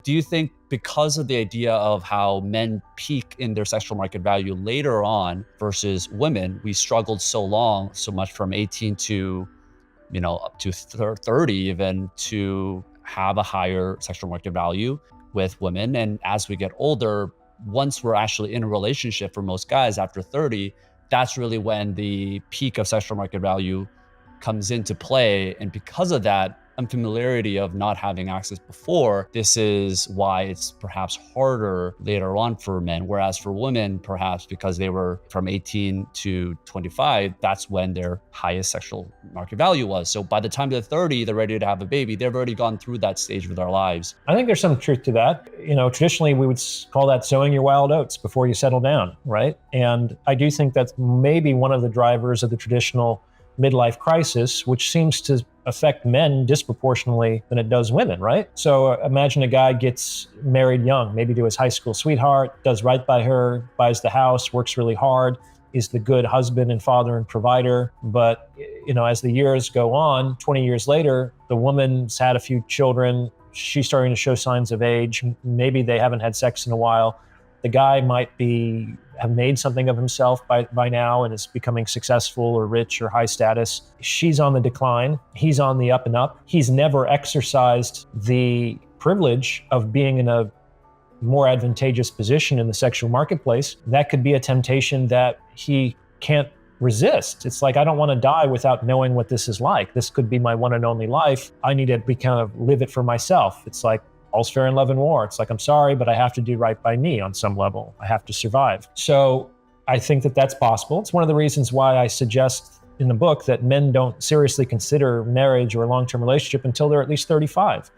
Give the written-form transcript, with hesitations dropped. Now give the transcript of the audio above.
Do you think because of the idea of how men peak in their sexual market value later on versus women, we struggled so much from 18 to, up to 30 even to have a higher sexual market value with women. And as we get older, once we're actually in a relationship for most guys after 30, that's really when the peak of sexual market value comes into play. And because of that unfamiliarity of not having access before, this is why it's perhaps harder later on for men. Whereas for women, perhaps because they were from 18 to 25, that's when their highest sexual market value was. So by the time they're 30, they're ready to have a baby. They've already gone through that stage of their lives. I think there's some truth to that. Traditionally we would call that sowing your wild oats before you settle down, right? And I do think that's maybe one of the drivers of the traditional midlife crisis, which seems to affect men disproportionately than it does women, right? So imagine a guy gets married young, maybe to his high school sweetheart, does right by her, buys the house, works really hard, is the good husband and father and provider. But, as the years go on, 20 years later, the woman's had a few children, she's starting to show signs of age, maybe they haven't had sex in a while. The guy might have made something of himself by now and is becoming successful or rich or high status. She's on the decline. He's on the up and up. He's never exercised the privilege of being in a more advantageous position in the sexual marketplace. That could be a temptation that he can't resist. It's like, I don't want to die without knowing what this is like. This could be my one and only life. I need to kind of live it for myself. It's like, all's fair in love and war. It's like, I'm sorry, but I have to do right by me on some level. I have to survive. So I think that that's possible. It's one of the reasons why I suggest in the book that men don't seriously consider marriage or a long-term relationship until they're at least 35.